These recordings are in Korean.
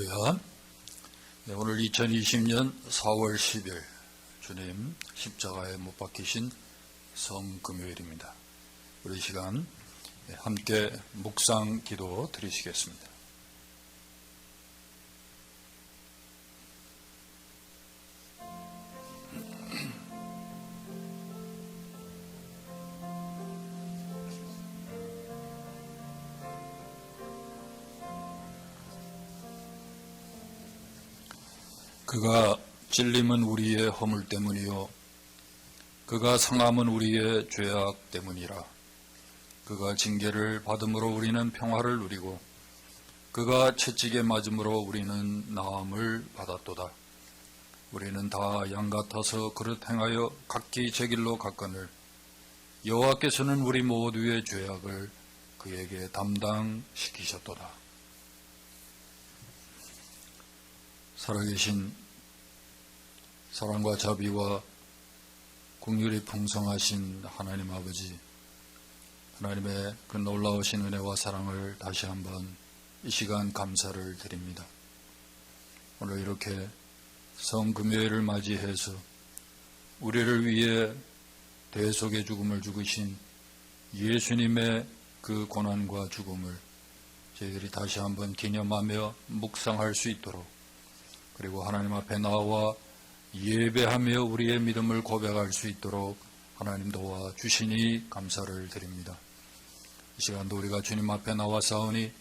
할렐루야. 네, 오늘 2020년 4월 10일 주님 십자가에 못 박히신 성금요일입니다. 우리 시간 함께 묵상 기도 드리시겠습니다. 그가 찔림은 우리의 허물 때문이요 그가 상함은 우리의 죄악 때문이라. 그가 징계를 받음으로 우리는 평화를 누리고 그가 채찍에 맞음으로 우리는 나음을 받았도다. 우리는 다 양 같아서 그릇 행하여 각기 제 길로 갔거늘 여호와께서는 우리 모두의 죄악을 그에게 담당시키셨도다. 살아계신 사랑과 자비와 긍휼이 풍성하신 하나님 아버지, 하나님의 그 놀라우신 은혜와 사랑을 다시 한번 이 시간 감사를 드립니다. 오늘 이렇게 성금요일을 맞이해서 우리를 위해 대속의 죽음을 죽으신 예수님의 그 고난과 죽음을 저희들이 다시 한번 기념하며 묵상할 수 있도록, 그리고 하나님 앞에 나와 예배하며 우리의 믿음을 고백할 수 있도록 하나님 도와주시니 감사를 드립니다. 이 시간도 우리가 주님 앞에 나와 싸우니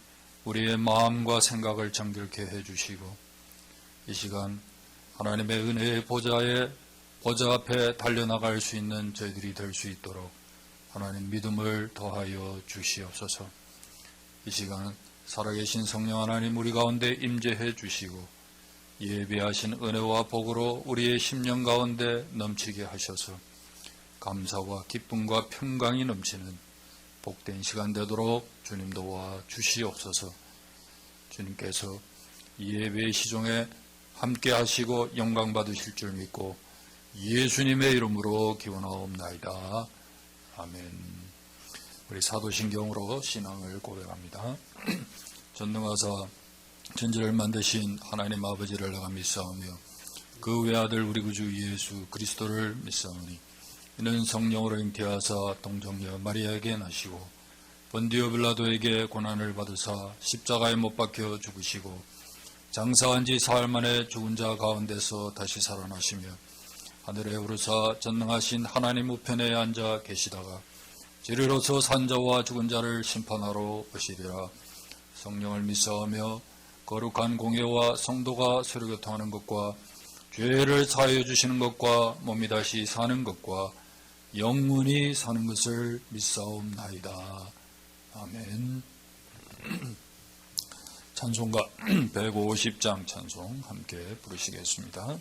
우리의 마음과 생각을 정결케 해주시고, 이 시간 하나님의 은혜의 보좌 앞에 달려나갈 수 있는 저희들이 될 수 있도록 하나님 믿음을 더하여 주시옵소서. 이 시간 살아계신 성령 하나님 우리 가운데 임재해 주시고 예비하신 은혜와 복으로 우리의 심령 가운데 넘치게 하셔서 감사와 기쁨과 평강이 넘치는 복된 시간 되도록 주님 도와 주시옵소서. 주님께서 예배의 시종에 함께 하시고 영광 받으실 줄 믿고 예수님의 이름으로 기원하옵나이다. 아멘. 우리 사도신경으로 신앙을 고백합니다. 전능하사 천지를 만드신 하나님 아버지를 내가 믿사오며 그 외아들 우리 구주 예수 그리스도를 믿사오니 이는 성령으로 잉태하사 동정녀 마리아에게 나시고 본디오 빌라도에게 고난을 받으사 십자가에 못 박혀 죽으시고 장사한 지 사흘 만에 죽은 자 가운데서 다시 살아나시며 하늘에 오르사 전능하신 하나님 우편에 앉아 계시다가 지리로서 산 자와 죽은 자를 심판하러 오시리라. 성령을 믿사오며 거룩한 공예와 성도가 서로 교통하는 것과 죄를 사하여 주시는 것과 몸이 다시 사는 것과 영원히 사는 것을 믿사옵나이다. 아멘. 찬송가 150장 찬송 함께 부르시겠습니다.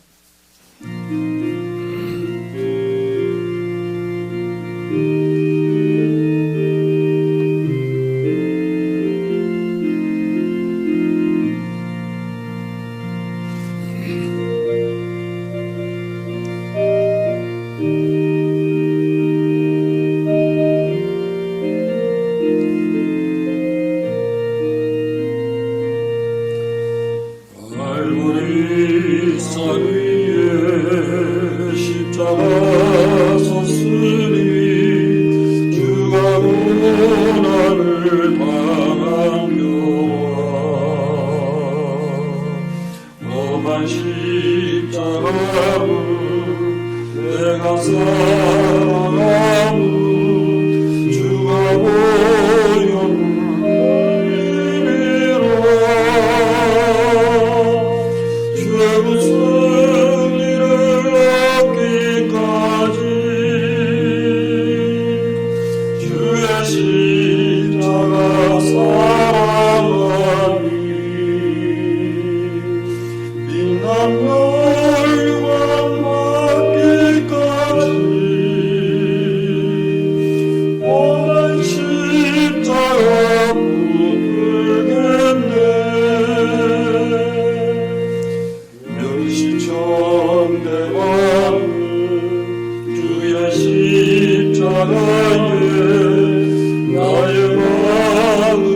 나의 마음이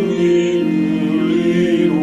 울리로다.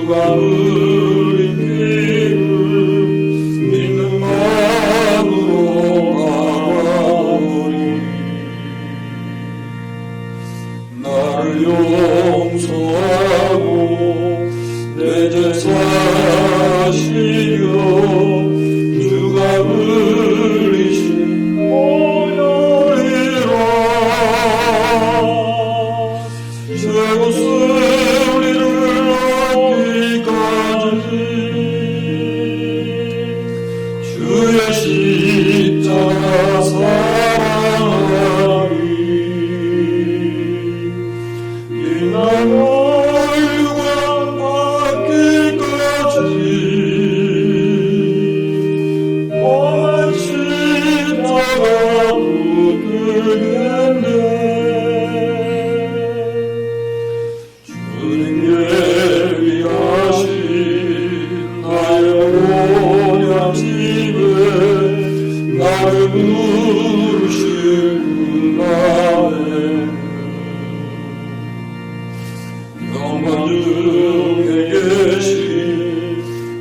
주가 우리 길을 믿는 마음으로 나가오리. 나를 용서하고 내 죄 사시려 주가 흘리신 보혈이라. 죄 웃음리를 얻기까지 주의 십자가 사랑하리. 빛나는 받기까지 십자가 붙들겠네. 주님 예비하신 나의 모양집에 나를 부르실 그날에 영광 중에 계신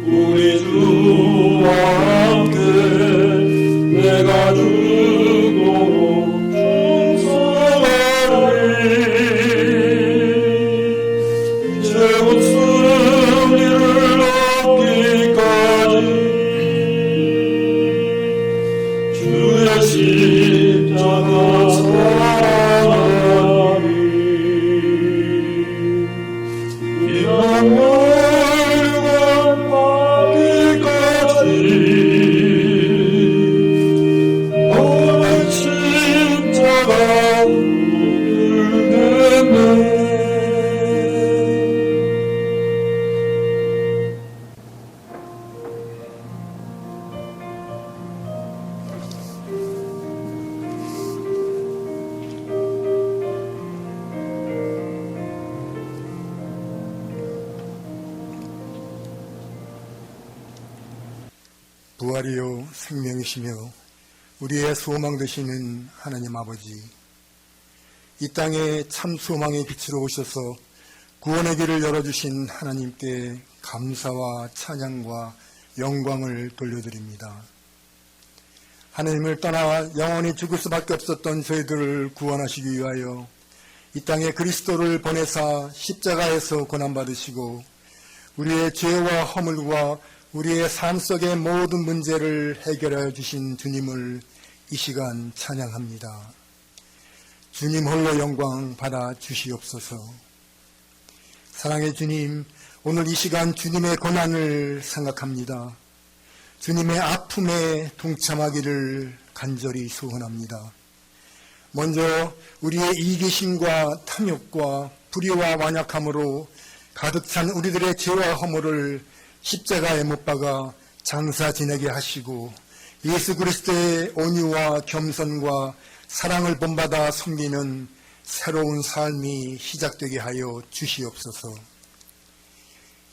우리 주와 함께 내가 죽도록 충성하리. 죄 웃음리를 얻기까지 주의 십자가 사랑하리. 이방물과 받기까지 너의 십자가 붙들겠네. 부활이요 생명이시며 우리의 소망 되시는 하나님 아버지, 이 땅에 참 소망의 빛으로 오셔서 구원의 길을 열어주신 하나님께 감사와 찬양과 영광을 돌려드립니다. 하나님을 떠나 영원히 죽을 수밖에 없었던 저희들을 구원하시기 위하여 이 땅에 그리스도를 보내사 십자가에서 고난받으시고 우리의 죄와 허물과 우리의 삶 속의 모든 문제를 해결하여 주신 주님을 이 시간 찬양합니다. 주님 홀로 영광 받아 주시옵소서. 사랑의 주님, 오늘 이 시간 주님의 고난을 생각합니다. 주님의 아픔에 동참하기를 간절히 소원합니다. 먼저 우리의 이기심과 탐욕과 불의와 완약함으로 가득 찬 우리들의 죄와 허물을 십자가에 못 박아 장사 지내게 하시고 예수 그리스도의 온유와 겸손과 사랑을 본받아 섬기는 새로운 삶이 시작되게 하여 주시옵소서.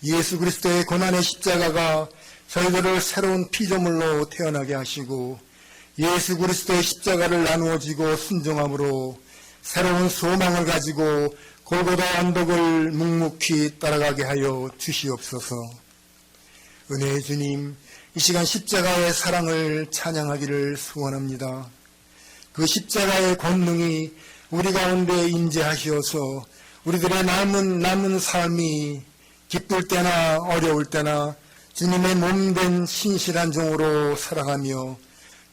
예수 그리스도의 고난의 십자가가 저희들을 새로운 피조물로 태어나게 하시고 예수 그리스도의 십자가를 나누어지고 순종함으로 새로운 소망을 가지고 골고다 언덕을 묵묵히 따라가게 하여 주시옵소서. 은혜의 주님, 이 시간 십자가의 사랑을 찬양하기를 소원합니다. 그 십자가의 권능이 우리 가운데 임재하시어서 우리들의 남은 삶이 기쁠 때나 어려울 때나 주님의 몸된 신실한 종으로 살아가며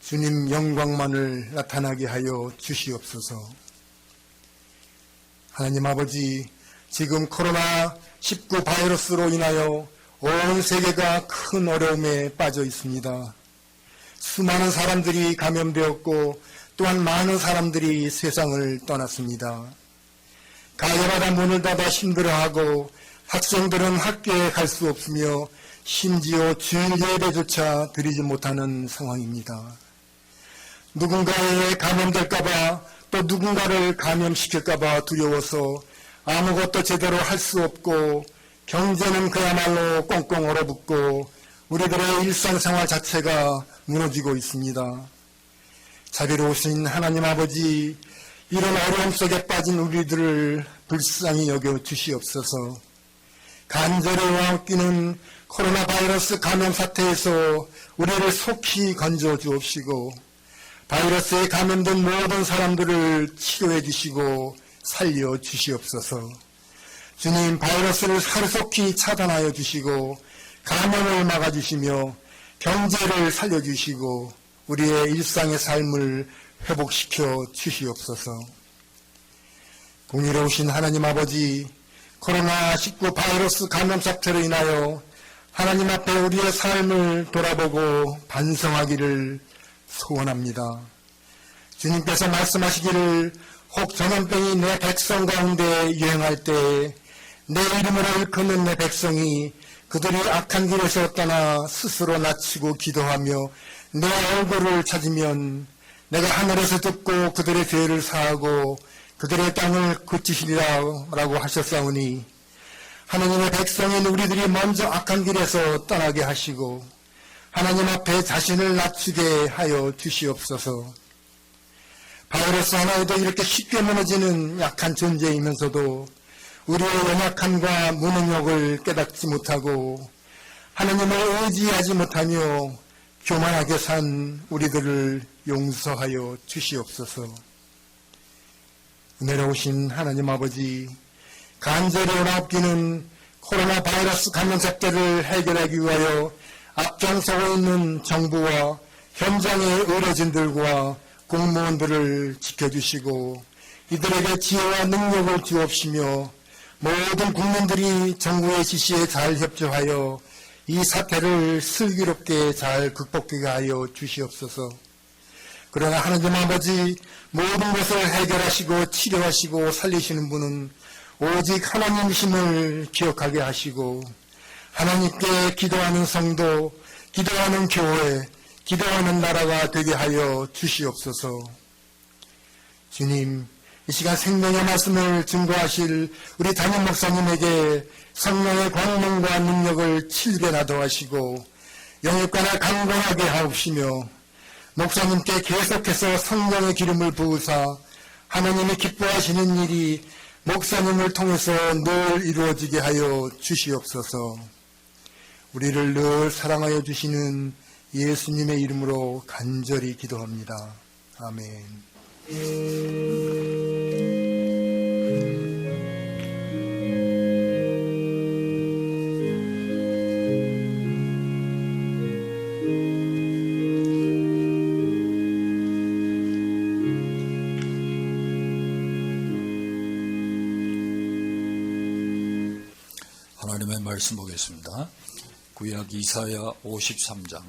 주님 영광만을 나타나게 하여 주시옵소서. 하나님 아버지, 지금 코로나19 바이러스로 인하여 온 세계가 큰 어려움에 빠져 있습니다. 수많은 사람들이 감염되었고 또한 많은 사람들이 세상을 떠났습니다. 가게마다 문을 닫아 힘들어하고 학생들은 학교에 갈 수 없으며 심지어 주일 예배조차 드리지 못하는 상황입니다. 누군가에 감염될까봐 또 누군가를 감염시킬까봐 두려워서 아무것도 제대로 할 수 없고 경제는 그야말로 꽁꽁 얼어붙고 우리들의 일상생활 자체가 무너지고 있습니다. 자비로우신 하나님 아버지, 이런 어려움 속에 빠진 우리들을 불쌍히 여겨 주시옵소서. 간절히 웃기는 코로나 바이러스 감염 사태에서 우리를 속히 건져 주옵시고 바이러스에 감염된 모든 사람들을 치료해 주시고 살려 주시옵소서. 주님, 바이러스를 하루속히 차단하여 주시고 감염을 막아주시며 경제를 살려주시고 우리의 일상의 삶을 회복시켜 주시옵소서. 공의로우신 하나님 아버지, 코로나19 바이러스 감염 사태로 인하여 하나님 앞에 우리의 삶을 돌아보고 반성하기를 소원합니다. 주님께서 말씀하시기를 혹 전염병이 내 백성 가운데 유행할 때 내 이름으로 일컫는 내 백성이 그들이 악한 길에서 떠나 스스로 낮추고 기도하며 내 얼굴을 찾으면 내가 하늘에서 듣고 그들의 죄를 사하고 그들의 땅을 고치시리라고 하셨사오니 하나님의 백성인 우리들이 먼저 악한 길에서 떠나게 하시고 하나님 앞에 자신을 낮추게 하여 주시옵소서. 바이러스 하나에도 이렇게 쉽게 무너지는 약한 존재이면서도 우리의 연약함과 무능력을 깨닫지 못하고 하나님을 의지하지 못하며 교만하게 산 우리들을 용서하여 주시옵소서. 은혜로우신 하나님 아버지, 간절히 원하옵기는 코로나 바이러스 감염 사태를 해결하기 위하여 앞장서고 있는 정부와 현장의 의료진들과 공무원들을 지켜주시고 이들에게 지혜와 능력을 주옵시며 모든 국민들이 정부의 지시에 잘 협조하여 이 사태를 슬기롭게 잘 극복하게 하여 주시옵소서. 그러나 하나님 아버지, 모든 것을 해결하시고 치료하시고 살리시는 분은 오직 하나님이심을 기억하게 하시고 하나님께 기도하는 성도, 기도하는 교회, 기도하는 나라가 되게 하여 주시옵소서. 주님, 이 시간 생명의 말씀을 증거하실 우리 담임 목사님에게 성령의 광명과 능력을 칠변하도록 하시고 영육간을 강건하게 하옵시며 목사님께 계속해서 성령의 기름을 부으사 하나님이 기뻐하시는 일이 목사님을 통해서 늘 이루어지게 하여 주시옵소서. 우리를 늘 사랑하여 주시는 예수님의 이름으로 간절히 기도합니다. 아멘. 하나님의 말씀 보겠습니다. 구약 이사야 53장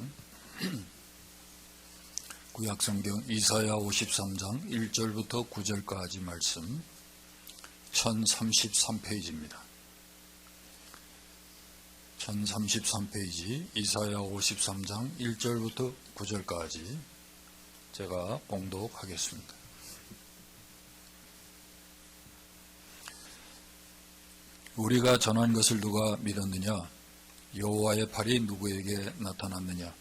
구약 성경 이사야 53장 1절부터 9절까지 말씀 1033페이지입니다. 1033페이지 이사야 53장 1절부터 9절까지 제가 봉독하겠습니다. 우리가 전한 것을 누가 믿었느냐? 여호와의 팔이 누구에게 나타났느냐?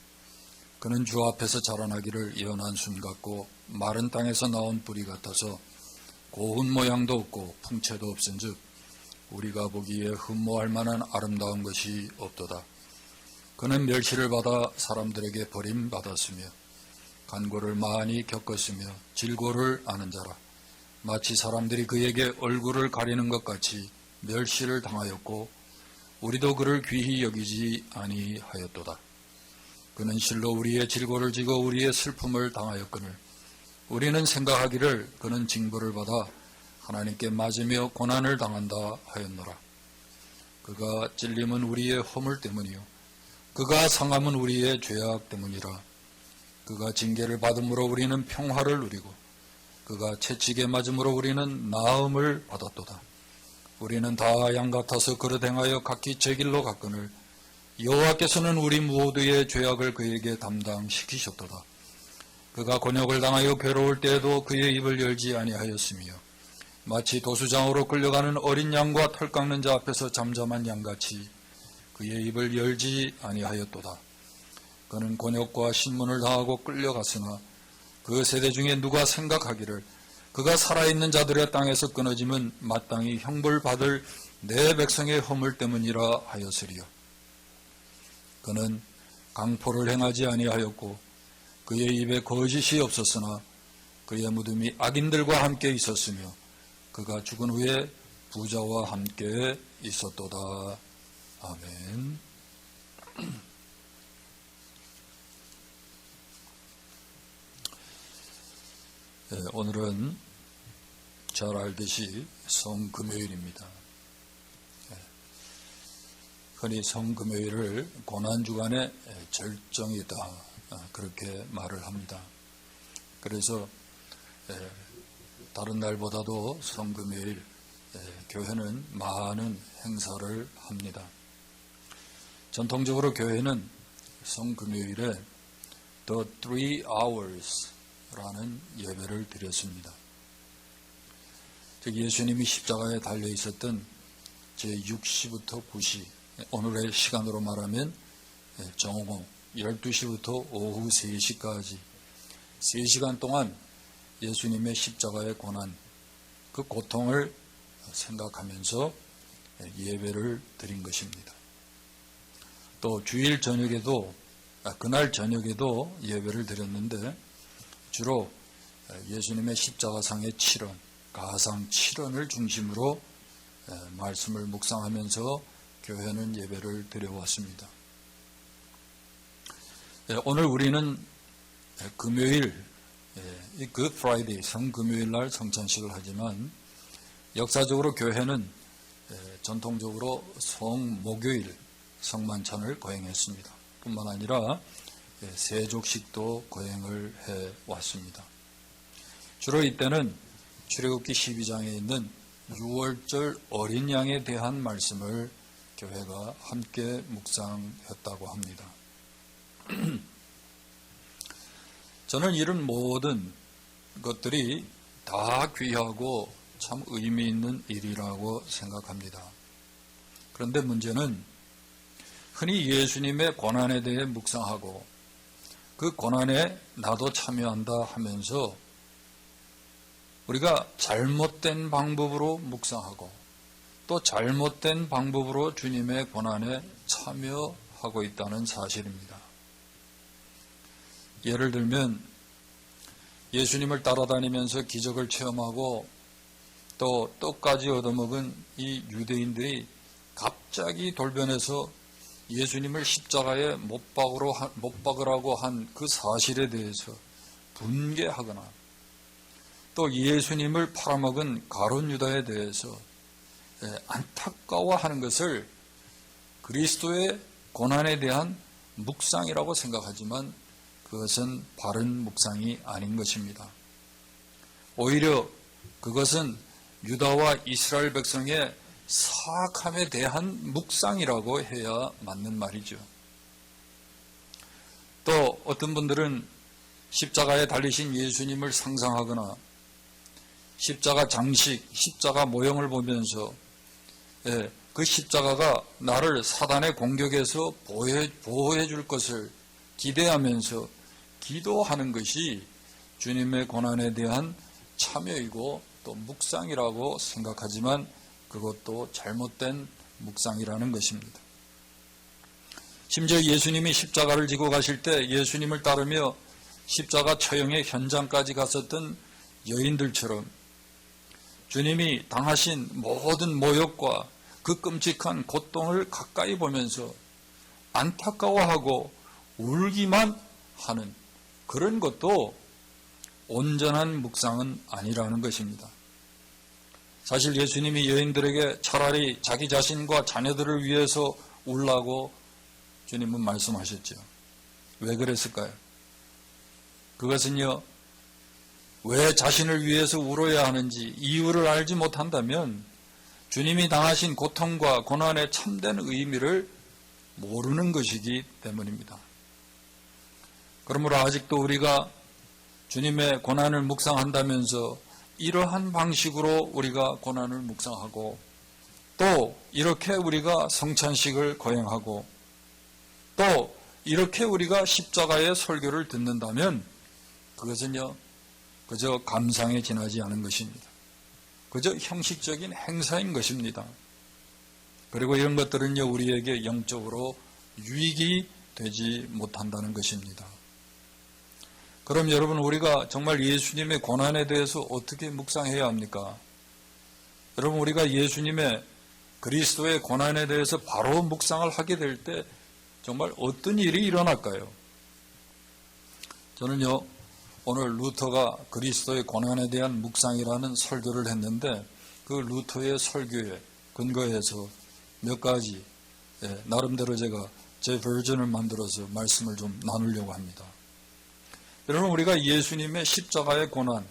그는 주 앞에서 자라나기를 연한 순 같고 마른 땅에서 나온 뿌리 같아서 고운 모양도 없고 풍채도 없은즉 우리가 보기에 흠모할 만한 아름다운 것이 없도다. 그는 멸시를 받아 사람들에게 버림받았으며 간고를 많이 겪었으며 질고를 아는 자라. 마치 사람들이 그에게 얼굴을 가리는 것 같이 멸시를 당하였고 우리도 그를 귀히 여기지 아니하였도다. 그는 실로 우리의 질고를 지고 우리의 슬픔을 당하였거늘 우리는 생각하기를 그는 징벌을 받아 하나님께 맞으며 고난을 당한다 하였노라. 그가 찔림은 우리의 허물 때문이요 그가 상함은 우리의 죄악 때문이라. 그가 징계를 받음으로 우리는 평화를 누리고 그가 채찍에 맞음으로 우리는 나음을 받았도다. 우리는 다 양 같아서 그릇 행하여 각기 제 길로 갔거늘 여호와께서는 우리 모두의 죄악을 그에게 담당시키셨도다. 그가 곤욕을 당하여 괴로울 때에도 그의 입을 열지 아니하였으며 마치 도수장으로 끌려가는 어린 양과 털 깎는 자 앞에서 잠잠한 양같이 그의 입을 열지 아니하였도다. 그는 곤욕과 신문을 당하고 끌려갔으나 그 세대 중에 누가 생각하기를 그가 살아있는 자들의 땅에서 끊어지면 마땅히 형벌받을 내 백성의 허물 때문이라 하였으리요. 그는 강포를 행하지 아니하였고 그의 입에 거짓이 없었으나 그의 무덤이 악인들과 함께 있었으며 그가 죽은 후에 부자와 함께 있었도다. 아멘. 네, 오늘은 잘 알듯이 성금요일입니다. 흔히 성금요일을 고난주간의 절정이다, 그렇게 말을 합니다. 그래서 다른 날보다도 성금요일 교회는 많은 행사를 합니다. 전통적으로 교회는 성금요일에 The 3 Hours 라는 예배를 드렸습니다. 즉 예수님이 십자가에 달려 있었던 제6시부터 9시, 오늘의 시간으로 말하면 정오고 12시부터 오후 3시까지 3시간 동안 예수님의 십자가의 고난, 그 고통을 생각하면서 예배를 드린 것입니다. 또 주일 저녁에도, 그날 저녁에도 예배를 드렸는데 주로 예수님의 십자가상의 7원, 가상 7원을 중심으로 말씀을 묵상하면서 교회는 예배를 드려왔습니다. 오늘 우리는 금요일, 그 프라이데이, 성금요일 날 성찬식을 하지만 역사적으로 교회는 전통적으로 성목요일 성만찬을 거행했습니다. 뿐만 아니라 세족식도 거행을 해왔습니다. 주로 이때는 출애굽기 12장에 있는 6월절 어린 양에 대한 말씀을 교회가 함께 묵상했다고 합니다. 저는 이런 모든 것들이 다 귀하고 참 의미 있는 일이라고 생각합니다. 그런데 문제는 흔히 예수님의 고난에 대해 묵상하고 그 고난에 나도 참여한다 하면서 우리가 잘못된 방법으로 묵상하고 또 잘못된 방법으로 주님의 고난에 참여하고 있다는 사실입니다. 예를 들면 예수님을 따라다니면서 기적을 체험하고 또 떡까지 얻어먹은 이 유대인들이 갑자기 돌변해서 예수님을 십자가에 못 박으라고 한 그 사실에 대해서 분개하거나 또 예수님을 팔아먹은 가룟 유다에 대해서 안타까워하는 것을 그리스도의 고난에 대한 묵상이라고 생각하지만 그것은 바른 묵상이 아닌 것입니다. 오히려 그것은 유다와 이스라엘 백성의 사악함에 대한 묵상이라고 해야 맞는 말이죠. 또 어떤 분들은 십자가에 달리신 예수님을 상상하거나 십자가 장식, 십자가 모형을 보면서 그 십자가가 나를 사단의 공격에서 보호해 줄 것을 기대하면서 기도하는 것이 주님의 고난에 대한 참여이고 또 묵상이라고 생각하지만 그것도 잘못된 묵상이라는 것입니다. 심지어 예수님이 십자가를 지고 가실 때 예수님을 따르며 십자가 처형의 현장까지 갔었던 여인들처럼 주님이 당하신 모든 모욕과 그 끔찍한 고통을 가까이 보면서 안타까워하고 울기만 하는 그런 것도 온전한 묵상은 아니라는 것입니다. 사실 예수님이 여인들에게 차라리 자기 자신과 자녀들을 위해서 울라고 주님은 말씀하셨죠. 왜 그랬을까요? 그것은요, 왜 자신을 위해서 울어야 하는지 이유를 알지 못한다면 주님이 당하신 고통과 고난의 참된 의미를 모르는 것이기 때문입니다. 그러므로 아직도 우리가 주님의 고난을 묵상한다면서 이러한 방식으로 우리가 고난을 묵상하고 또 이렇게 우리가 성찬식을 거행하고 또 이렇게 우리가 십자가의 설교를 듣는다면 그것은요 그저 감상에 지나지 않은 것입니다. 그저 형식적인 행사인 것입니다. 그리고 이런 것들은요, 우리에게 영적으로 유익이 되지 못한다는 것입니다. 그럼 여러분, 우리가 정말 예수님의 고난에 대해서 어떻게 묵상해야 합니까? 여러분, 우리가 예수님의 그리스도의 고난에 대해서 바로 묵상을 하게 될 때 정말 어떤 일이 일어날까요? 저는요, 오늘 루터가 그리스도의 고난에 대한 묵상이라는 설교를 했는데 그 루터의 설교에 근거해서 몇 가지 나름대로 제가 제 버전을 만들어서 말씀을 좀 나누려고 합니다. 여러분, 우리가 예수님의 십자가의 고난,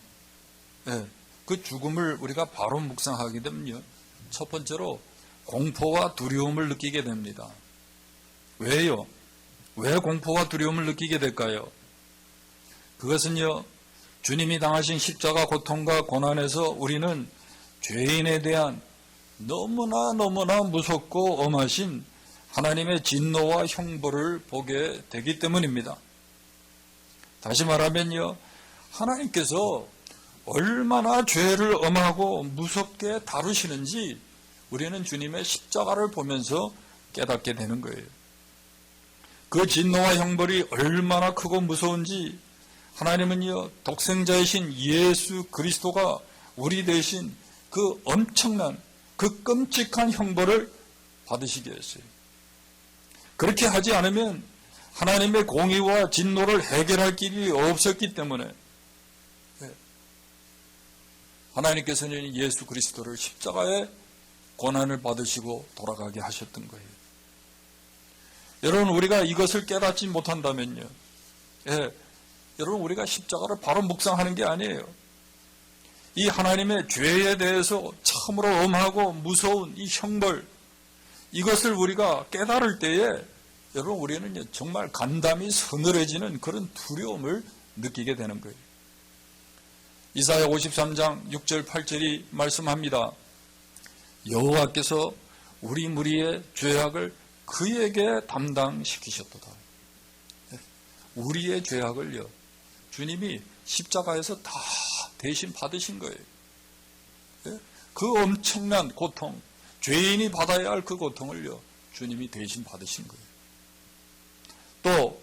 그 죽음을 우리가 바로 묵상하게 되면요, 첫 번째로 공포와 두려움을 느끼게 됩니다. 왜요? 왜 공포와 두려움을 느끼게 될까요? 그것은요, 주님이 당하신 십자가 고통과 고난에서 우리는 죄인에 대한 너무나 무섭고 엄하신 하나님의 진노와 형벌을 보게 되기 때문입니다. 다시 말하면요, 하나님께서 얼마나 죄를 엄하고 무섭게 다루시는지 우리는 주님의 십자가를 보면서 깨닫게 되는 거예요. 그 진노와 형벌이 얼마나 크고 무서운지 하나님은요, 독생자이신 예수 그리스도가 우리 대신 그 엄청난, 그 끔찍한 형벌을 받으시게 했어요. 그렇게 하지 않으면 하나님의 공의와 진노를 해결할 길이 없었기 때문에 하나님께서는 예수 그리스도를 십자가에 고난을 받으시고 돌아가게 하셨던 거예요. 여러분, 우리가 이것을 깨닫지 못한다면요, 여러분, 우리가 십자가를 바로 묵상하는 게 아니에요. 이 하나님의 죄에 대해서 참으로 엄하고 무서운 이 형벌, 이것을 우리가 깨달을 때에 여러분, 우리는 정말 간담이 서늘해지는 그런 두려움을 느끼게 되는 거예요. 이사야 53장 6절 8절이 말씀합니다. 여호와께서 우리 무리의 죄악을 그에게 담당시키셨도다. 우리의 죄악을요, 주님이 십자가에서 다 대신 받으신 거예요. 그 엄청난 고통, 죄인이 받아야 할 그 고통을요, 주님이 대신 받으신 거예요. 또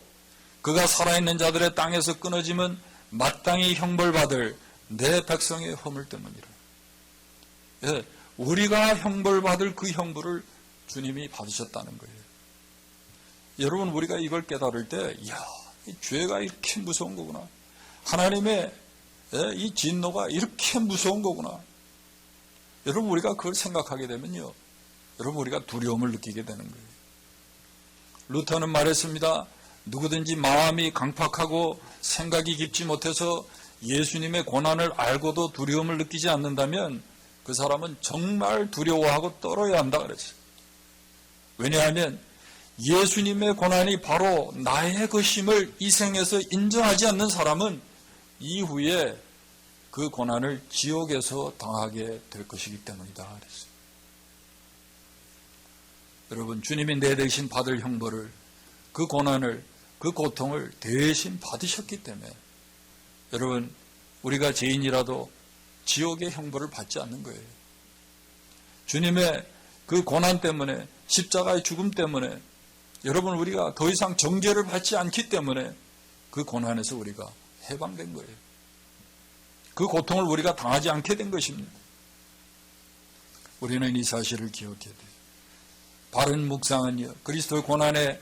그가 살아있는 자들의 땅에서 끊어지면 마땅히 형벌받을 내 백성의 허물 때문이라. 우리가 형벌받을 그 형벌을 주님이 받으셨다는 거예요. 여러분, 우리가 이걸 깨달을 때, 이야, 이 죄가 이렇게 무서운 거구나. 하나님의 이 진노가 이렇게 무서운 거구나. 여러분, 우리가 그걸 생각하게 되면요, 여러분, 우리가 두려움을 느끼게 되는 거예요. 루터는 말했습니다. 누구든지 마음이 강팍하고 생각이 깊지 못해서 예수님의 고난을 알고도 두려움을 느끼지 않는다면 그 사람은 정말 두려워하고 떨어야 한다 그랬어요. 왜냐하면 예수님의 고난이 바로 나의 것임을 이 생에서 인정하지 않는 사람은 이후에 그 고난을 지옥에서 당하게 될 것이기 때문이다 그랬어요. 여러분, 주님이 내 대신 받을 형벌을, 그 고난을, 그 고통을 대신 받으셨기 때문에 여러분, 우리가 죄인이라도 지옥의 형벌을 받지 않는 거예요. 주님의 그 고난 때문에, 십자가의 죽음 때문에 여러분, 우리가 더 이상 정죄를 받지 않기 때문에 그 고난에서 우리가 해방된 거예요. 그 고통을 우리가 당하지 않게 된 것입니다. 우리는 이 사실을 기억해야 돼요. 바른 묵상은요, 그리스도의 고난에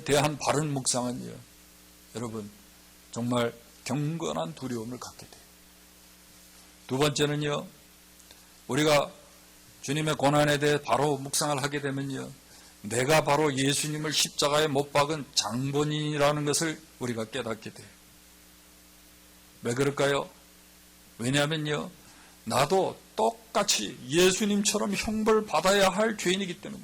대한 바른 묵상은요, 여러분, 정말 경건한 두려움을 갖게 돼요. 두 번째는요, 우리가 주님의 고난에 대해 바로 묵상을 하게 되면요, 내가 바로 예수님을 십자가에 못 박은 장본인이라는 것을 우리가 깨닫게 돼요. 왜 그럴까요? 왜냐하면요, 나도 똑같이 예수님처럼 형벌 받아야 할 죄인이기 때문에,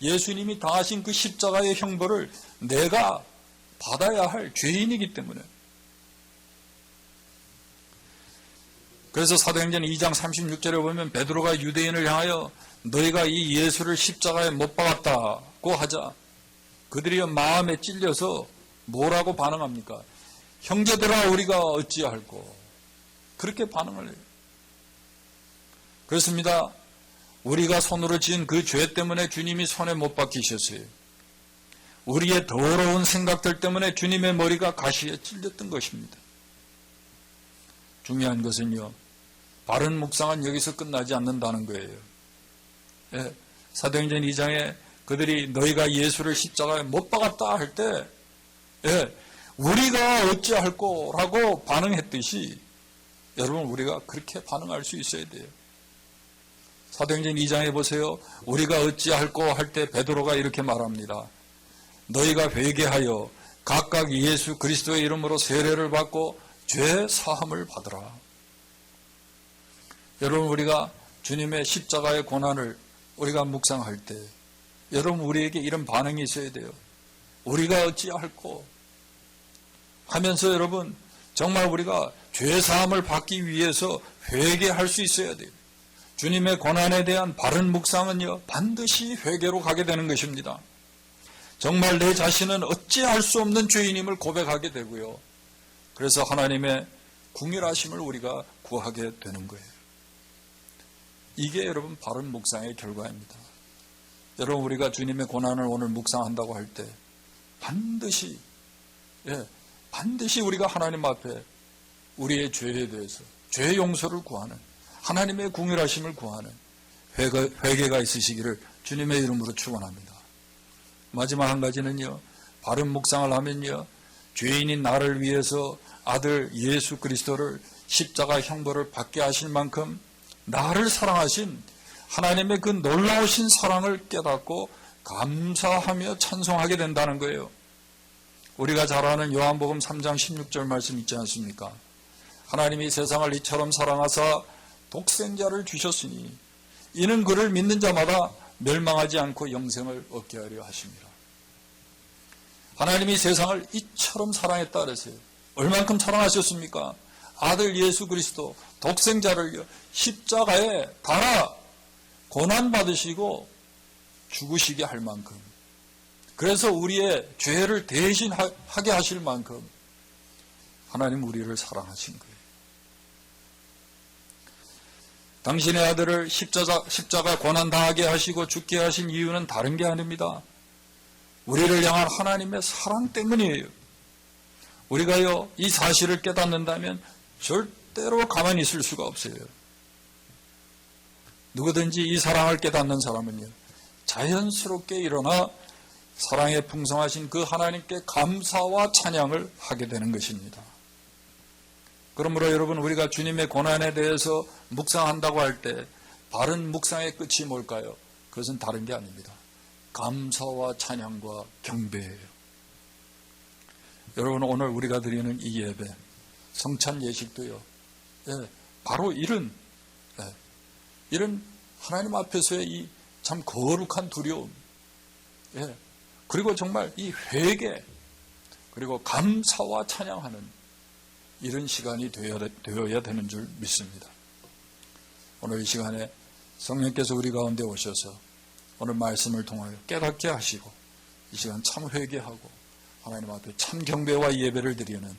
예수님이 당하신 그 십자가의 형벌을 내가 받아야 할 죄인이기 때문에. 그래서 사도행전 2장 36절에 보면 베드로가 유대인을 향하여 너희가 이 예수를 십자가에 못 박았다고 하자 그들이 마음에 찔려서 뭐라고 반응합니까? 형제들아, 우리가 어찌할꼬, 그렇게 반응을 해요. 그렇습니다. 우리가 손으로 지은 그 죄 때문에 주님이 손에 못 박히셨어요. 우리의 더러운 생각들 때문에 주님의 머리가 가시에 찔렸던 것입니다. 중요한 것은요, 바른 묵상은 여기서 끝나지 않는다는 거예요. 예, 사도행전 2장에 그들이 너희가 예수를 십자가에 못 박았다 할 때, 예, 우리가 어찌할꼬라고 반응했듯이 여러분 우리가 그렇게 반응할 수 있어야 돼요. 사도행전 2장에 보세요. 우리가 어찌할꼬 할 때 베드로가 이렇게 말합니다. 너희가 회개하여 각각 예수 그리스도의 이름으로 세례를 받고 죄 사함을 받으라. 여러분 우리가 주님의 십자가의 고난을 우리가 묵상할 때 여러분 우리에게 이런 반응이 있어야 돼요. 우리가 어찌할꼬 하면서 여러분 정말 우리가 죄 사함을 받기 위해서 회개할 수 있어야 돼요. 주님의 고난에 대한 바른 묵상은요 반드시 회개로 가게 되는 것입니다. 정말 내 자신은 어찌할 수 없는 죄인임을 고백하게 되고요. 그래서 하나님의 궁휼하심을 우리가 구하게 되는 거예요. 이게 여러분 바른 묵상의 결과입니다. 여러분 우리가 주님의 고난을 오늘 묵상한다고 할 때 반드시 반드시 우리가 하나님 앞에 우리의 죄에 대해서 죄 용서를 구하는 하나님의 궁휼하심을 구하는 회개가 있으시기를 주님의 이름으로 축원합니다. 마지막 한 가지는요. 바른 묵상을 하면요. 죄인인 나를 위해서 아들 예수 그리스도를 십자가 형벌을 받게 하실 만큼 나를 사랑하신 하나님의 그 놀라우신 사랑을 깨닫고 감사하며 찬송하게 된다는 거예요. 우리가 잘 아는 요한복음 3장 16절 말씀 있지 않습니까? 하나님이 세상을 이처럼 사랑하사 독생자를 주셨으니 이는 그를 믿는 자마다 멸망하지 않고 영생을 얻게 하려 하십니다. 하나님이 세상을 이처럼 사랑했다 그랬어요. 얼만큼 사랑하셨습니까? 아들 예수 그리스도 독생자를 십자가에 달아 고난받으시고 죽으시게 할 만큼, 그래서 우리의 죄를 대신하게 하실 만큼 하나님 우리를 사랑하신 거예요. 당신의 아들을 십자가 고난당하게 하시고 죽게 하신 이유는 다른 게 아닙니다. 우리를 향한 하나님의 사랑 때문이에요. 우리가요, 이 사실을 깨닫는다면 절대로 가만히 있을 수가 없어요. 누구든지 이 사랑을 깨닫는 사람은요, 자연스럽게 일어나 사랑에 풍성하신 그 하나님께 감사와 찬양을 하게 되는 것입니다. 그러므로 여러분, 우리가 주님의 고난에 대해서 묵상한다고 할 때 바른 묵상의 끝이 뭘까요? 그것은 다른 게 아닙니다. 감사와 찬양과 경배예요. 여러분, 오늘 우리가 드리는 이 예배, 성찬 예식도요, 바로 이런 하나님 앞에서의 이 참 거룩한 두려움, 그리고 정말 이 회개, 그리고 감사와 찬양하는 이런 시간이 되어야 되는 줄 믿습니다. 오늘 이 시간에 성령께서 우리 가운데 오셔서 오늘 말씀을 통하여 깨닫게 하시고 이 시간 참 회개하고 하나님 앞에 참 경배와 예배를 드리는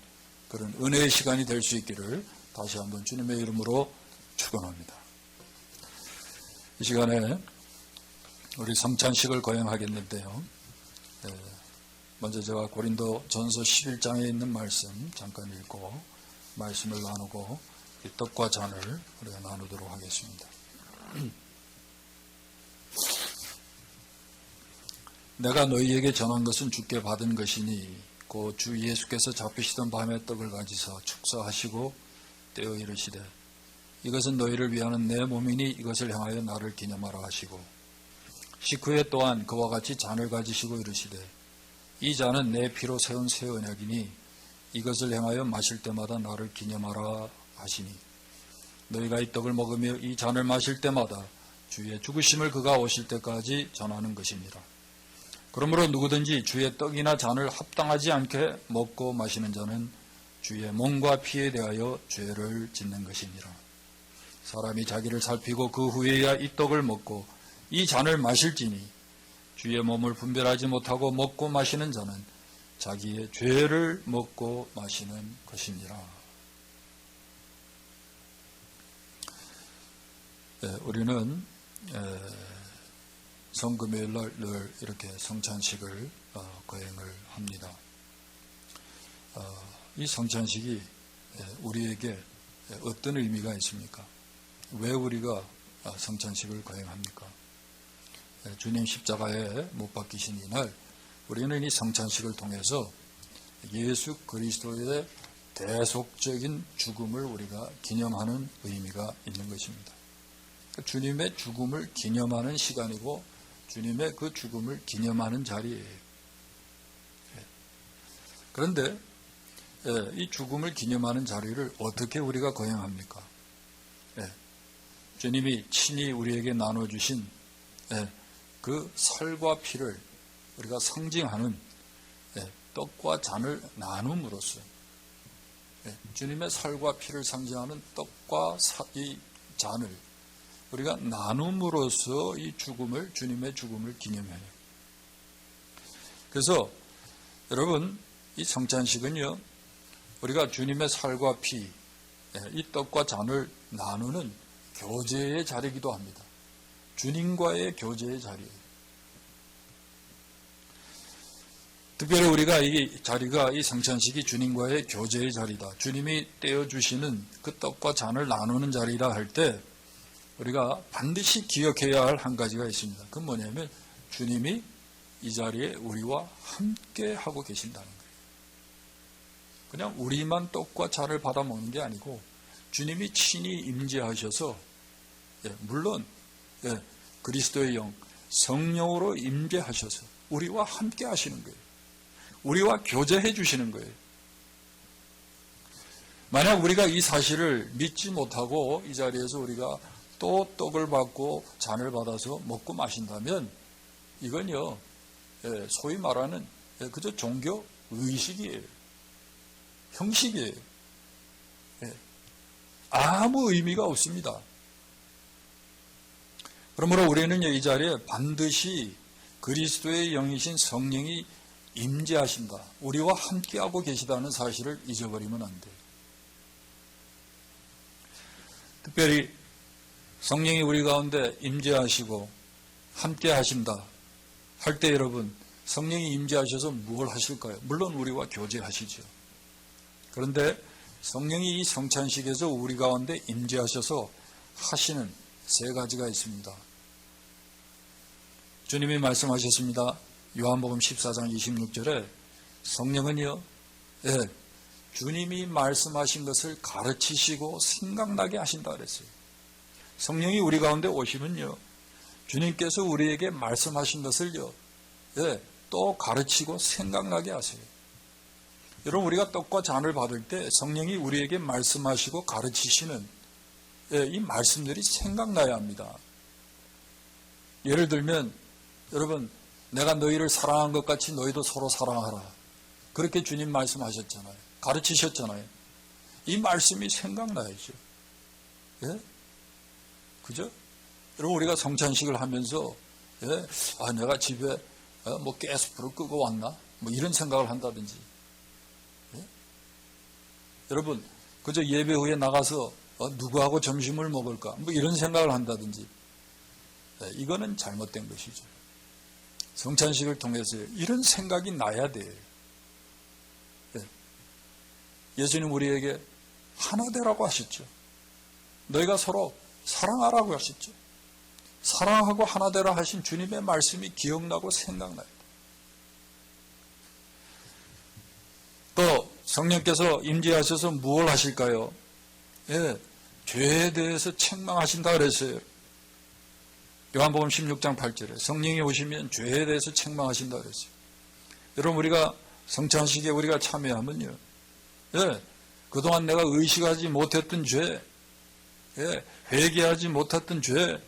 그런 은혜의 시간이 될 수 있기를 다시 한번 주님의 이름으로 축원합니다. 이 시간에 우리 성찬식을 거행하겠는데요. 먼저 제가 고린도 전서 11장에 있는 말씀 잠깐 읽고 말씀을 나누고 이 떡과 잔을 우리가 나누도록 하겠습니다. 내가 너희에게 전한 것은 주께 받은 것이니 곧 주 예수께서 잡히시던 밤에 떡을 가지사 축사하시고 떼어 이르시되 이것은 너희를 위하는 내 몸이니 이것을 향하여 나를 기념하라 하시고 식후에 또한 그와 같이 잔을 가지시고 이르시되 이 잔은 내 피로 세운 새 언약이니 이것을 행하여 마실 때마다 나를 기념하라 하시니 너희가 이 떡을 먹으며 이 잔을 마실 때마다 주의 죽으심을 그가 오실 때까지 전하는 것입니다. 그러므로 누구든지 주의 떡이나 잔을 합당하지 않게 먹고 마시는 자는 주의 몸과 피에 대하여 죄를 짓는 것이니라. 사람이 자기를 살피고 그 후에야 이 떡을 먹고 이 잔을 마실지니 주의 몸을 분별하지 못하고 먹고 마시는 자는 자기의 죄를 먹고 마시는 것이니라. 우리는 성금요일 날 늘 이렇게 성찬식을 거행을 합니다. 이 성찬식이 우리에게 어떤 의미가 있습니까? 왜 우리가 성찬식을 거행합니까? 주님 십자가에 못 박히신 이날 우리는 이 성찬식을 통해서 예수 그리스도의 대속적인 죽음을 우리가 기념하는 의미가 있는 것입니다. 주님의 죽음을 기념하는 시간이고 주님의 그 죽음을 기념하는 자리예요. 그런데 이 죽음을 기념하는 자리를 어떻게 우리가 거행합니까? 주님이 친히 우리에게 나눠주신 그 살과 피를 우리가 상징하는 떡과 잔을 나눔으로써 주님의 살과 피를 상징하는 떡과 이 잔을 우리가 나눔으로써 이 죽음을, 주님의 죽음을 기념해요. 그래서 여러분, 이 성찬식은요, 우리가 주님의 살과 피, 이 떡과 잔을 나누는 교제의 자리이기도 합니다. 주님과의 교제의 자리예요. 특별히 우리가 이 자리가, 이 성찬식이 주님과의 교제의 자리다. 주님이 떼어주시는 그 떡과 잔을 나누는 자리다 할 때 우리가 반드시 기억해야 할 한 가지가 있습니다. 그건 뭐냐면 주님이 이 자리에 우리와 함께 하고 계신다는 거예요. 그냥 우리만 떡과 잔을 받아 먹는 게 아니고 주님이 친히 임재하셔서 물론 그리스도의 영, 성령으로 임재하셔서 우리와 함께 하시는 거예요. 우리와 교제해 주시는 거예요. 만약 우리가 이 사실을 믿지 못하고 이 자리에서 우리가 또 떡을 받고 잔을 받아서 먹고 마신다면 이건요, 소위 말하는 그저 종교 의식이에요. 형식이에요. 아무 의미가 없습니다. 그러므로 우리는 이 자리에 반드시 그리스도의 영이신 성령이 임재하신다. 우리와 함께하고 계시다는 사실을 잊어버리면 안 돼요. 특별히 성령이 우리 가운데 임재하시고 함께하신다 할 때 여러분, 성령이 임재하셔서 무엇을 하실까요? 물론 우리와 교제하시죠. 그런데 성령이 이 성찬식에서 우리 가운데 임재하셔서 하시는 세 가지가 있습니다. 주님이 말씀하셨습니다. 요한복음 14장 26절에 성령은요, 주님이 말씀하신 것을 가르치시고 생각나게 하신다 그랬어요. 성령이 우리 가운데 오시면요, 주님께서 우리에게 말씀하신 것을요, 또 가르치고 생각나게 하세요. 여러분, 우리가 떡과 잔을 받을 때 성령이 우리에게 말씀하시고 가르치시는 이 말씀들이 생각나야 합니다. 예를 들면 여러분, 내가 너희를 사랑한 것 같이 너희도 서로 사랑하라. 그렇게 주님 말씀하셨잖아요. 가르치셨잖아요. 이 말씀이 생각나야죠. 그죠? 여러분, 우리가 성찬식을 하면서 내가 집에 뭐 가스불을 끄고 왔나? 뭐 이런 생각을 한다든지. 여러분, 그저 예배 후에 나가서 누구하고 점심을 먹을까? 뭐 이런 생각을 한다든지. 이거는 잘못된 것이죠. 성찬식을 통해서 이런 생각이 나야 돼요. 예수님 우리에게 하나 되라고 하셨죠. 너희가 서로 사랑하라고 하셨죠. 사랑하고 하나 되라 하신 주님의 말씀이 기억나고 생각나요. 또 성령께서 임재하셔서 무엇을 하실까요? 죄에 대해서 책망하신다 그랬어요. 요한복음 16장 8절에 성령이 오시면 죄에 대해서 책망하신다 그랬어요. 여러분, 우리가 성찬식에 우리가 참여하면요, 그동안 내가 의식하지 못했던 죄, 회개하지 못했던 죄,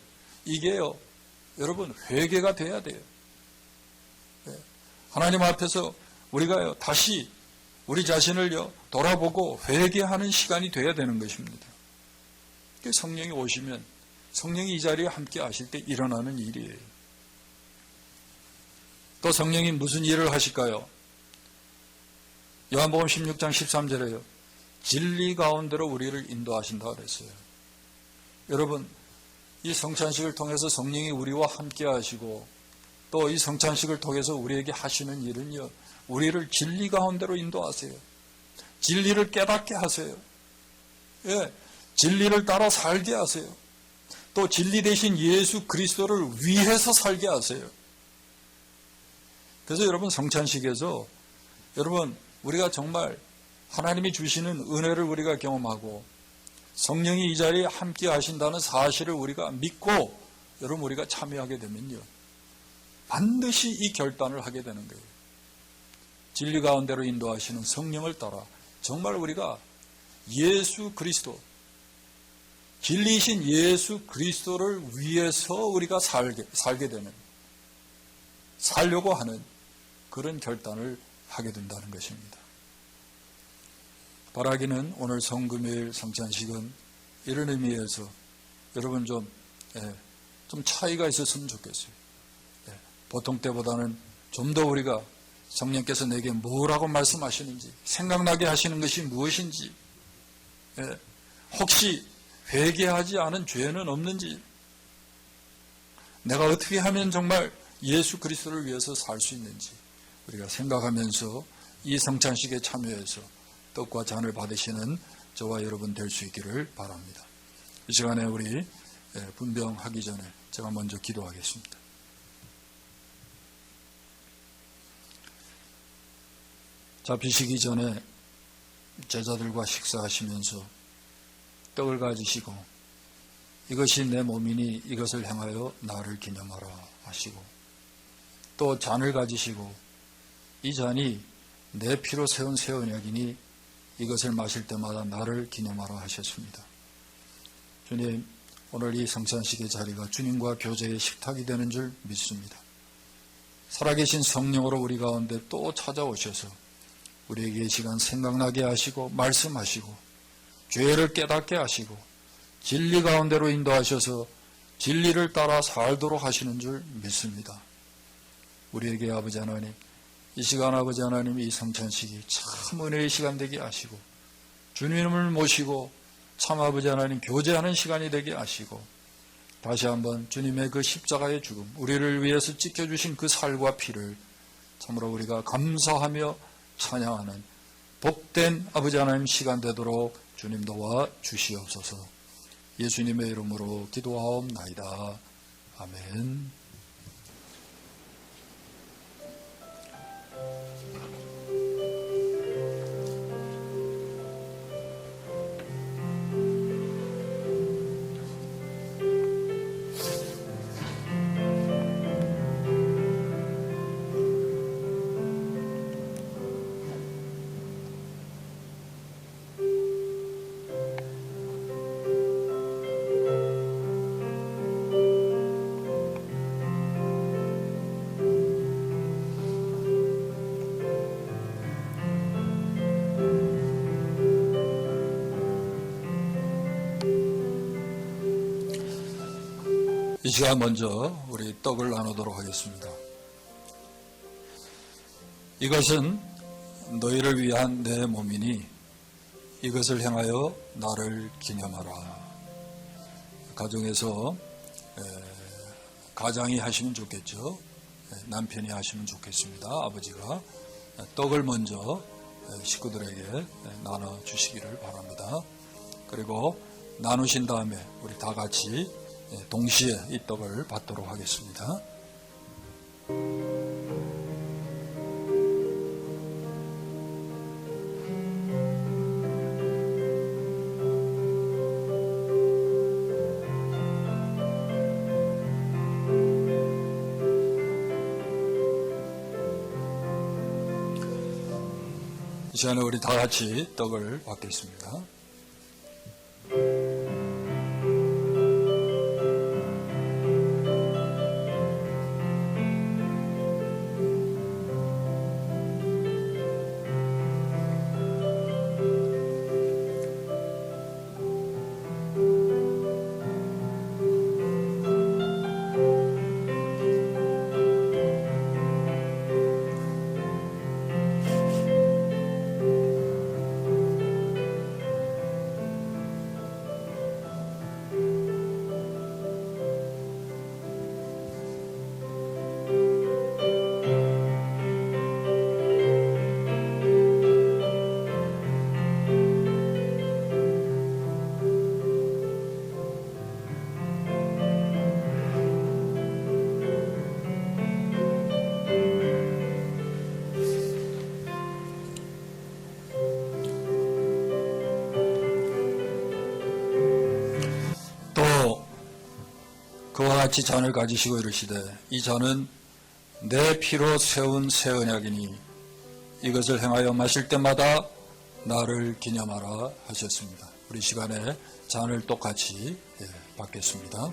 이게요, 여러분, 회개가 돼야 돼요. 하나님 앞에서 우리가 다시 우리 자신을요, 돌아보고 회개하는 시간이 돼야 되는 것입니다. 성령이 오시면 성령이 이 자리에 함께 하실 때 일어나는 일이에요. 또 성령이 무슨 일을 하실까요? 요한복음 16장 13절에요. 진리 가운데로 우리를 인도하신다 그랬어요. 여러분, 이 성찬식을 통해서 성령이 우리와 함께 하시고 또 이 성찬식을 통해서 우리에게 하시는 일은요, 우리를 진리 가운데로 인도하세요. 진리를 깨닫게 하세요. 예, 진리를 따라 살게 하세요. 또 진리 대신 예수 그리스도를 위해서 살게 하세요. 그래서 여러분, 성찬식에서 여러분, 우리가 정말 하나님이 주시는 은혜를 우리가 경험하고 성령이 이 자리에 함께 하신다는 사실을 우리가 믿고 여러분, 우리가 참여하게 되면요, 반드시 이 결단을 하게 되는 거예요. 진리 가운데로 인도하시는 성령을 따라 정말 우리가 예수 그리스도, 진리이신 예수 그리스도를 위해서 우리가 살게 되는, 살려고 하는 그런 결단을 하게 된다는 것입니다. 바라기는 오늘 성금요일 성찬식은 이런 의미에서 여러분 좀 차이가 있었으면 좋겠어요. 보통 때보다는 좀 더 우리가 성령께서 내게 뭐라고 말씀하시는지, 생각나게 하시는 것이 무엇인지, 혹시 회개하지 않은 죄는 없는지, 내가 어떻게 하면 정말 예수 그리스도를 위해서 살 수 있는지 우리가 생각하면서 이 성찬식에 참여해서 떡과 잔을 받으시는 저와 여러분 될 수 있기를 바랍니다. 이 시간에 우리 분병하기 전에 제가 먼저 기도하겠습니다. 잡히시기 전에 제자들과 식사하시면서 떡을 가지시고 이것이 내 몸이니 이것을 행하여 나를 기념하라 하시고, 또 잔을 가지시고 이 잔이 내 피로 세운 새 언약이니 이것을 마실 때마다 나를 기념하라 하셨습니다. 주님, 오늘 이 성찬식의 자리가 주님과 교제의 식탁이 되는 줄 믿습니다. 살아계신 성령으로 우리 가운데 또 찾아오셔서 우리에게 이 시간 생각나게 하시고 말씀하시고 죄를 깨닫게 하시고 진리 가운데로 인도하셔서 진리를 따라 살도록 하시는 줄 믿습니다. 우리에게 아버지 하나님, 이 시간 아버지 하나님, 이 성찬식이 참 은혜의 시간 되게 하시고 주님을 모시고 참 아버지 하나님 교제하는 시간이 되게 하시고, 다시 한번 주님의 그 십자가의 죽음, 우리를 위해서 찢겨주신 그 살과 피를 참으로 우리가 감사하며 찬양하는 복된 아버지 하나님 시간 되도록 주님 도와 주시옵소서. 예수님의 이름으로 기도하옵나이다. 아멘. 이 시간 먼저 우리 떡을 나누도록 하겠습니다. 이것은 너희를 위한 내 몸이니 이것을 행하여 나를 기념하라. 가정에서 가장이 하시면 좋겠죠. 남편이 하시면 좋겠습니다. 아버지가 떡을 먼저 식구들에게 나눠주시기를 바랍니다. 그리고 나누신 다음에 우리 다 같이 동시에 이 떡을 받도록 하겠습니다. 이 시간에 우리 다 같이 떡을 받겠습니다. 그와 같이 잔을 가지시고 이르시되 이 잔은 내 피로 세운 새 언약이니 이것을 행하여 마실 때마다 나를 기념하라 하셨습니다. 우리 시간에 잔을 똑같이 받겠습니다.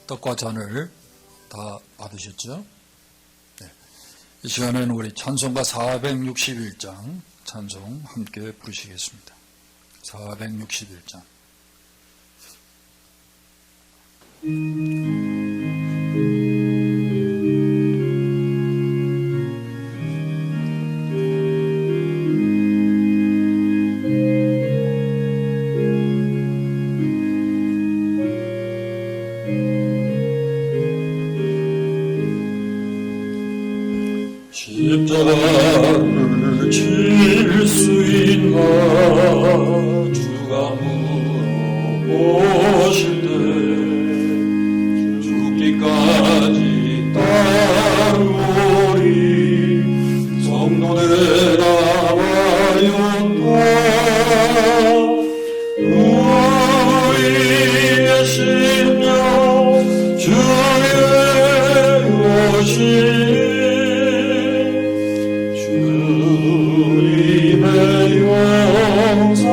떡과 잔을 다 받으셨죠? 네. 이 시간에는 우리 찬송가 461장 찬송 함께 부르시겠습니다. 461장. 십자가를 질 수 있나 주가 물어보실 때 죽기까지 따르오리 성도들 나와였다 우리의 심령 주의 오신 주님의 영상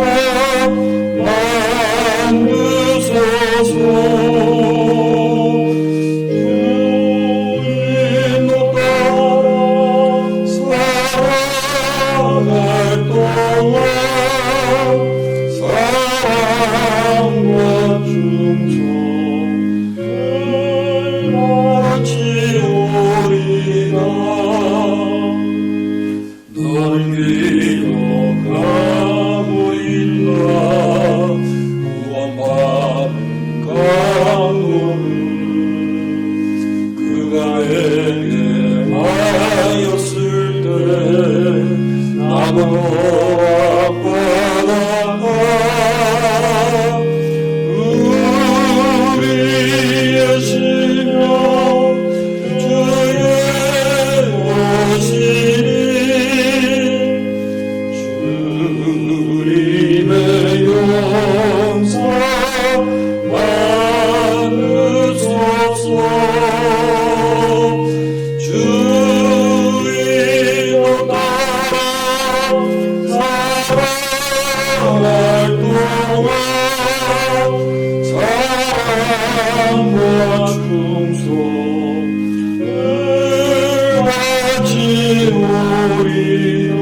만드소서 주님도 따라 살아갈 동안 사랑과 충성을 바치오리라 너를 기억하고 있나 구원받은 강도를 그가 에게 하였을 때 나도 악받았다 우리의 심령 주의 오시니 주님의 영상 만드소서 주님도 따라 살아갈 동안 사랑과 충성을 바치오리라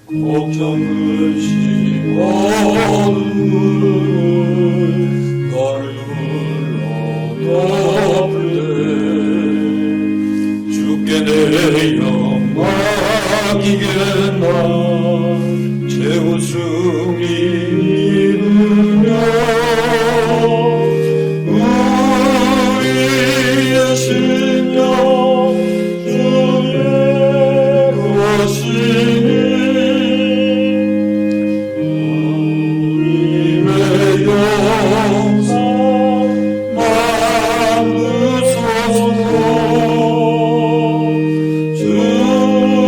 걱정을 심어는 너를 눌러 덮을 때 주께 내 영 맡기겠나 제 웃음이 이르며 우리의 심령 주의 것이니 영상 만드소서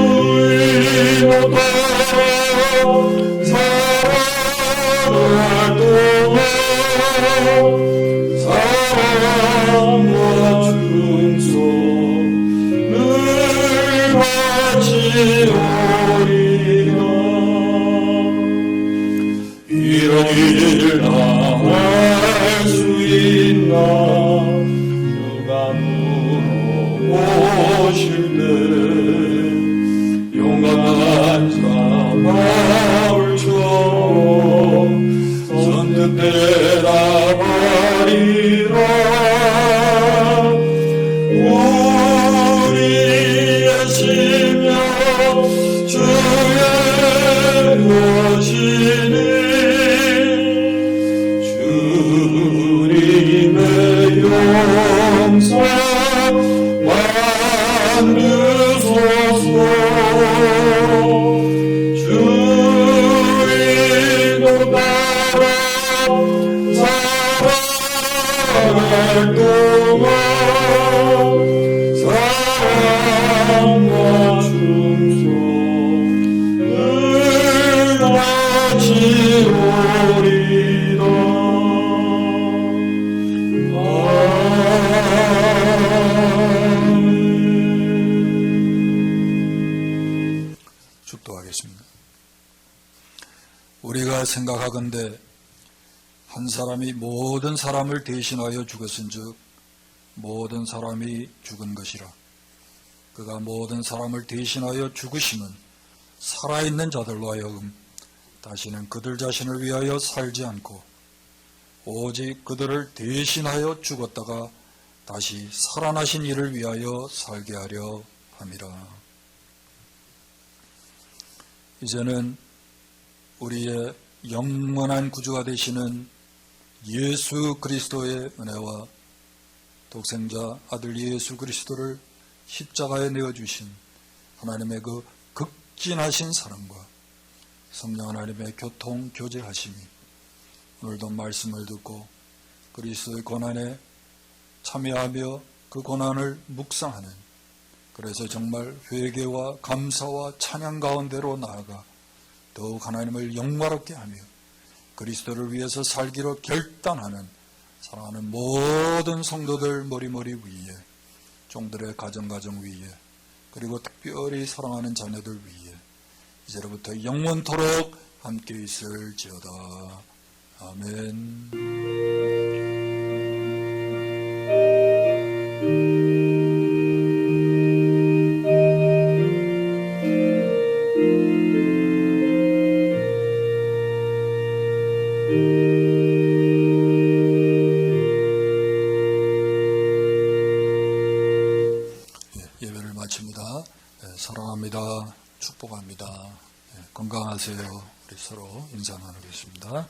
주님도 따라 살아갈 동안 사랑과 충성을 바치오리라 이런 일 나 할 수 있나 누가 물어보실 때 용감한 자 바울처럼 선뜻 대답하리라 우리의 심령 동안 사랑과 충성을 바치오리다. 축도하겠습니다. 우리가 생각하건대 한 사람이 모든 사람을 대신하여 죽었은즉 모든 사람이 죽은 것이라. 그가 모든 사람을 대신하여 죽으심은 살아있는 자들로 하여금 다시는 그들 자신을 위하여 살지 않고 오직 그들을 대신하여 죽었다가 다시 살아나신 이를 위하여 살게 하려 함이라. 이제는 우리의 영원한 구주가 되시는 예수 그리스도의 은혜와 독생자 아들 예수 그리스도를 십자가에 내어주신 하나님의 그 극진하신 사랑과 성령 하나님의 교통 교제하심이 오늘도 말씀을 듣고 그리스도의 고난에 참여하며 그 고난을 묵상하는, 그래서 정말 회개와 감사와 찬양 가운데로 나아가 더욱 하나님을 영화롭게 하며 그리스도를 위해서 살기로 결단하는 사랑하는 모든 성도들 머리머리 위에, 종들의 가정 위에, 그리고 특별히 사랑하는 자녀들 위에 이제로부터 영원토록 함께 있을지어다. 아멘. 예배를 마칩니다. 사랑합니다. 축복합니다. 건강하세요. 우리 서로 인사 나누겠습니다.